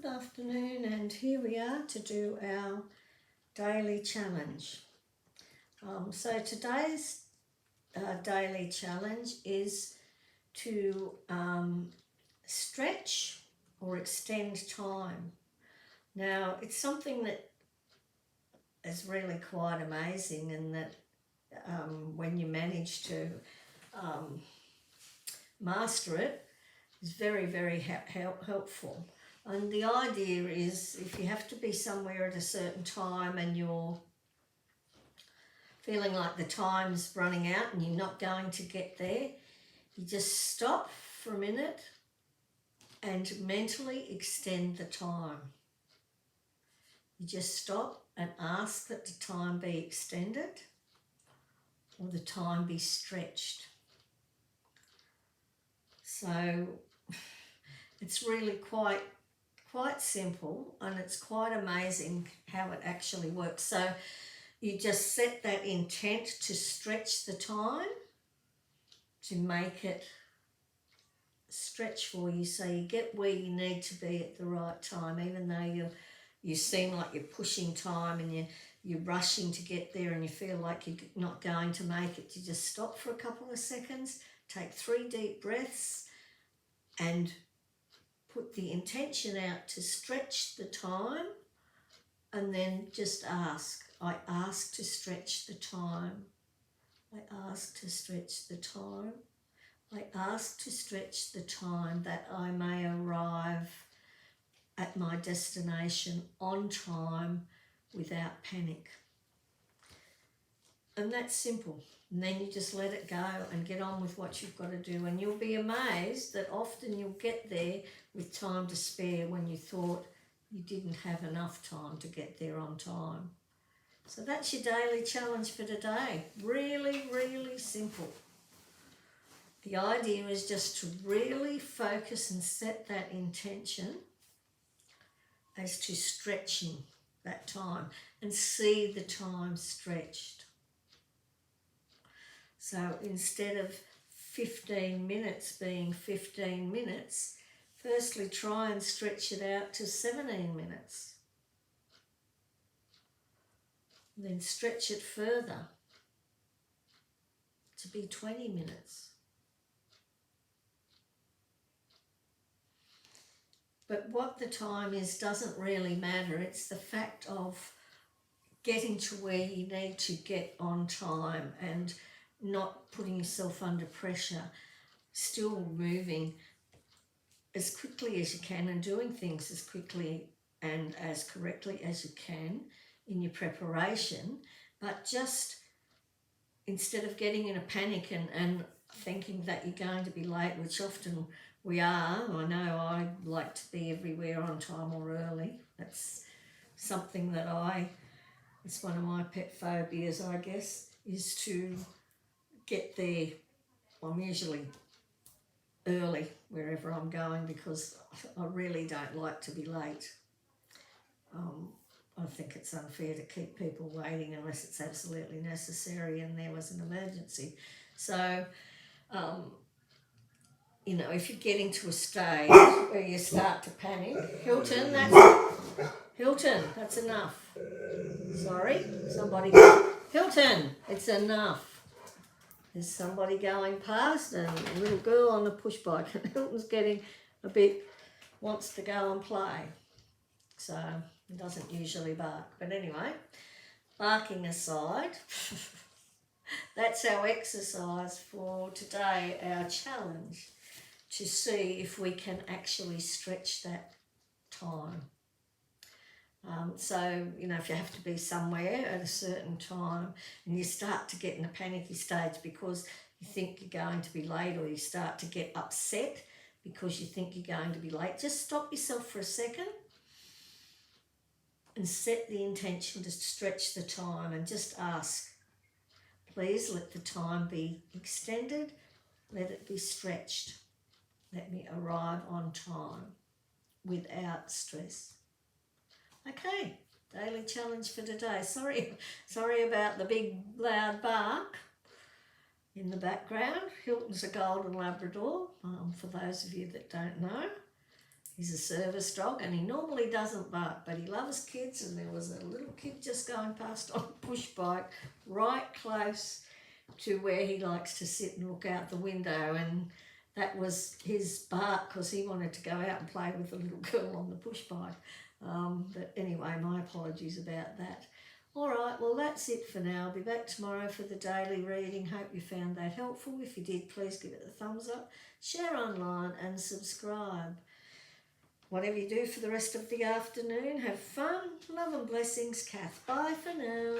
Good afternoon, and here we are to do our daily challenge. So today's daily challenge is to stretch or extend time. Now, it's something that is really quite amazing, and that when you manage to master it, is very, very helpful. And the idea is, if you have to be somewhere at a certain time and you're feeling like the time's running out and you're not going to get there, you just stop for a minute and mentally extend the time. You just stop and ask that the time be extended or the time be stretched. So it's really quite simple, and it's quite amazing how it actually works. So you just set that intent to stretch the time, to make it stretch for you, so you get where you need to be at the right time, even though you seem like you're pushing time and you're rushing to get there and you feel like you're not going to make it. You just stop for a couple of seconds, take 3 deep breaths, and put the intention out to stretch the time, and then just ask. I ask to stretch the time. I ask to stretch the time. I ask to stretch the time that I may arrive at my destination on time without panic. And that's simple. And then you just let it go and get on with what you've got to do. And you'll be amazed that often you'll get there with time to spare when you thought you didn't have enough time to get there on time. So that's your daily challenge for today. Really, really simple. The idea is just to really focus and set that intention as to stretching that time and see the time stretched. So instead of 15 minutes being 15 minutes, firstly try and stretch it out to 17 minutes. And then stretch it further to be 20 minutes. But what the time is doesn't really matter. It's the fact of getting to where you need to get on time and not putting yourself under pressure, still moving as quickly as you can and doing things as quickly and as correctly as you can in your preparation, but just instead of getting in a panic and thinking that you're going to be late, which often we are. I know I like to be everywhere on time or early. That's something that it's one of my pet phobias, I guess, is to get there. I'm usually early wherever I'm going because I really don't like to be late. I think it's unfair to keep people waiting unless it's absolutely necessary and there was an emergency. So, if you're getting to a stage where you start to panic, Hilton, that's enough. Sorry, Hilton, it's enough. There's somebody going past and a little girl on a push bike, and Hilton's getting wants to go and play. So he doesn't usually bark. But anyway, barking aside, that's our exercise for today, our challenge, to see if we can actually stretch that time. So, if you have to be somewhere at a certain time and you start to get in a panicky stage because you think you're going to be late, or you start to get upset because you think you're going to be late, just stop yourself for a second and set the intention to stretch the time and just ask, please let the time be extended, let it be stretched. Let me arrive on time without stress. Okay, daily challenge for today. Sorry about the big loud bark in the background. Hilton's a golden Labrador, for those of you that don't know. He's a service dog and he normally doesn't bark, but he loves kids, and there was a little kid just going past on a push bike right close to where he likes to sit and look out the window, and that was his bark because he wanted to go out and play with the little girl on the push bike. But anyway, my apologies about that. All right, well, that's it for now. I'll be back tomorrow for the daily reading. Hope you found that helpful. If you did, please give it a thumbs up, share online and subscribe. Whatever you do for the rest of the afternoon, have fun. Love and blessings, Kath. Bye for now.